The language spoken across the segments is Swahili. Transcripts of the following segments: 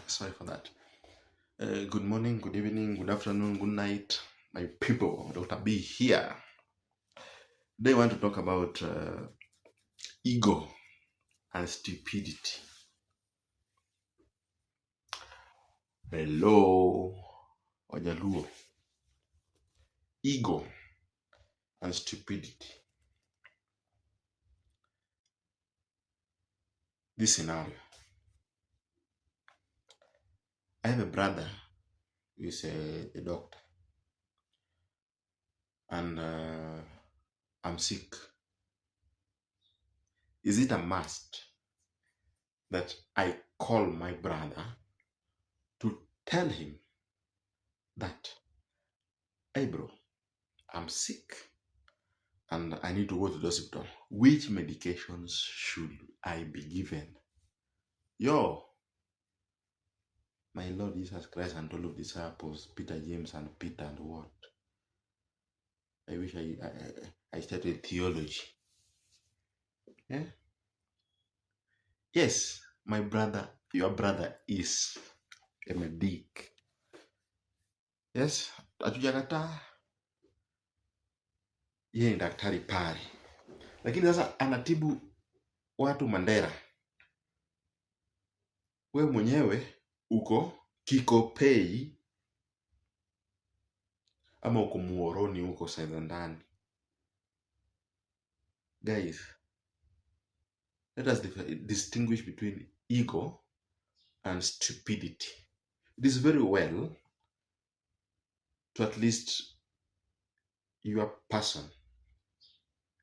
Sorry for that. Good morning, good evening, good afternoon, good night, my people. Dr. B here. Today I want to talk about ego and stupidity. Hello, Ojaluo. Ego and stupidity. This scenario. I have a brother who is a doctor, and I'm sick. Is it a must that I call my brother to tell him that, hey bro, I'm sick and I need to go to the hospital? Which medications should I be given? My Lord Jesus Christ and all of disciples, Peter, James, and Peter, and what? I wish I studied theology. Yeah? Yes, my brother, your brother is a medic. Yes, hatujakataa yeye ni daktari pale, lakini sasa anatibu watu Mandera. We mwenyewe uko Kikopei ama uko Muhoroni, uko saiza ndani. Guys, let us distinguish between ego and stupidity. It is very well to at least your person,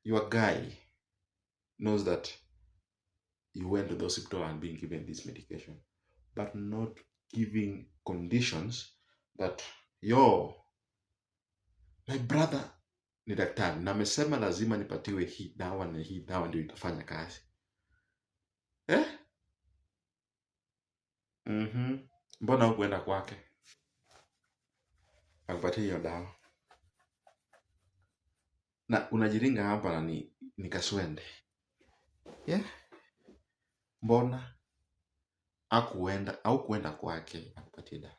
your guy knows that you went to the hospital and being given this medication, but not giving conditions that my brother ni daktari na amesema lazima nipatiwe hii dawa na hii dawa ndio itafanya kazi. Mbona hukuenda kwake akupatie hiyo dawa na unajiringa hapa na ni kaswende? Mbona au kuenda kwake akupatie dawa?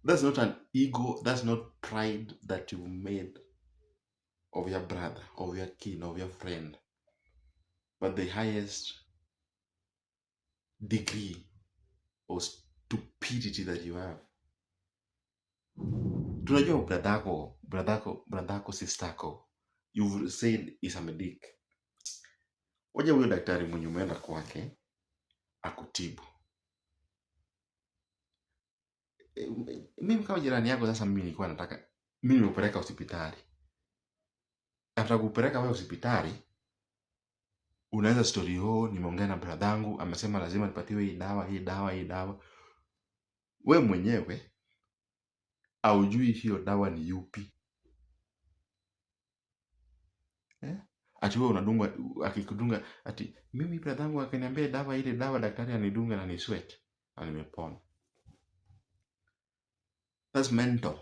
That's not an ego, that's not pride that you made of your brother, of your kin, of your friend, but the highest degree of stupidity that you have. Tunajua bradhako, sistako, you've said is a medic. Waja huyo daktari mwenye umeenda kwake akutibu. Mimi kama jirani yako sasa, mimi nilikuwa nataka, mimi nimekupeleka hospitali. After kupeleka wewe hospitali, unaanza story, nimeongea na bradhangu, amesema lazima nipatiwe hii dawa. Wewe mwenyewe haujui hiyo dawa ni yupi. Ati wewe unadunga, akikudunga ati mimi bradhangu akaniambia dawa ile dawa daktari anidunga na ni sweat na nimepona. That's mental.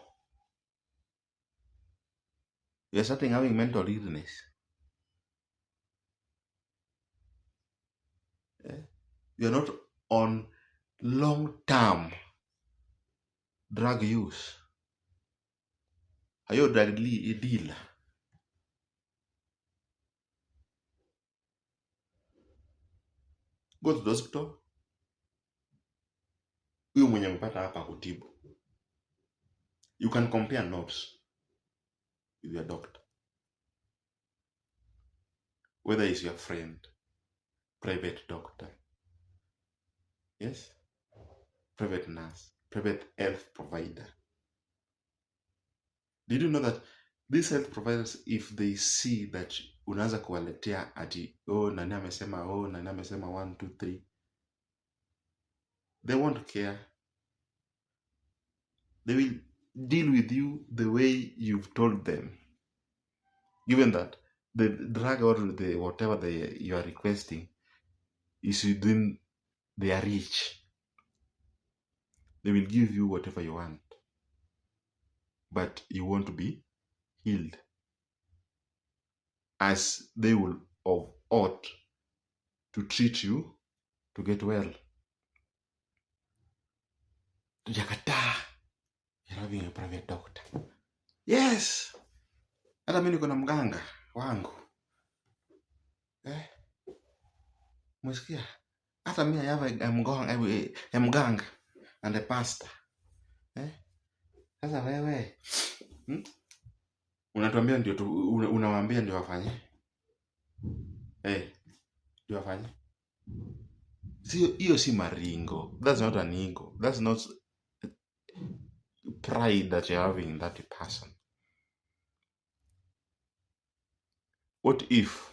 You're starting having mental illness. You're not on long-term drug use. Are you a drug dealer? Go to the hospital. Huyo mwenye mpata hapa kutibu. You can compare notes with your doctor. Whether it's your friend, private doctor, yes, private nurse, private health provider. Did you know that these health providers, if they see that unaanza kuwaletea ati nani amesema 1, 2, 3, they won't care. They will deal with you the way you've told them, given that the drug or the whatever you are requesting is within their reach. They will give you whatever you want, but you want to be healed, as they will ought to treat you to get well. Tujakataa. You're having a private doctor. Yes. Hata mimi niko na mganga wangu. Mwesikia? Hata mimi I have a mganga and a pastor. Sasa wewe unatuambia ndio unawaambia ndio wafanye. Ndio wafanye. Hiyo si maringo. That's not an ego. That's not pride that you're having in that person. What if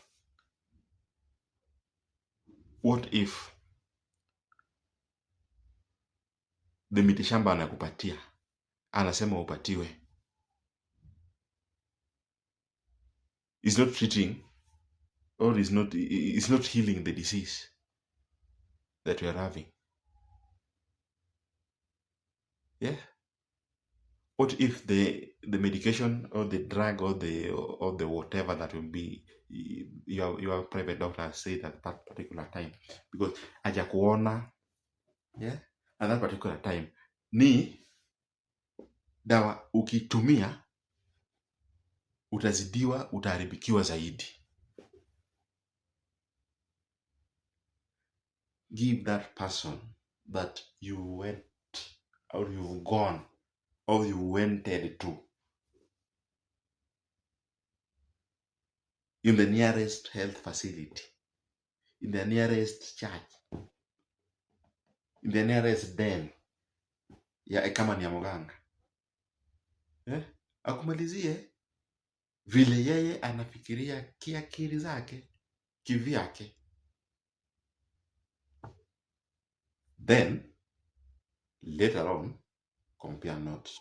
the mitishamba anakupatia anasema upatiwe, is not treating or is not healing the disease that you are having? Yeah. What if the medication or the drug or the whatever that will be your private doctor has said at that particular time, because hajakuona at that particular time, ni dawa ukitumia utazidiwa, utaharibikiwa zaidi. Give that person that you went or you've gone or you wanted to in the nearest health facility, in the nearest church, in the nearest den kama ni ya mganga, akumalizie vile yeye anafikiria kiakili zake kivyake. Then later on compare notes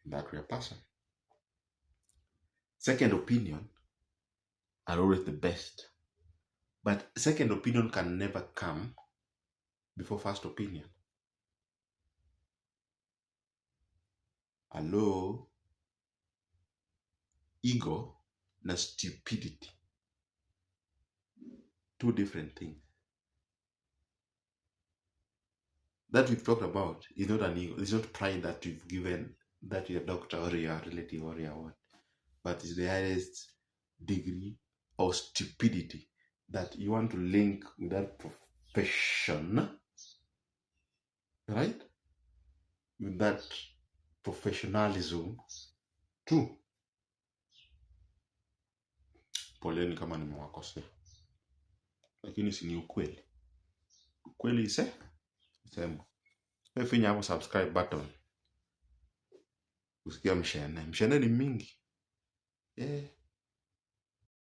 in that real person. Second opinion are always the best, but second opinion can never come before first opinion. Hello, ego na stupidity, two different things. That we've talked about is not an ego. It's not pride that you've given that your doctor or your relative or your what, but it's the highest degree of stupidity that you want to link with that profession, right? With that professionalism too. Poleni kama nimewakosea, lakini si ni ukweli. Ukweli sema. Finya hapo subscribe button. Usikia mshene ni mingi.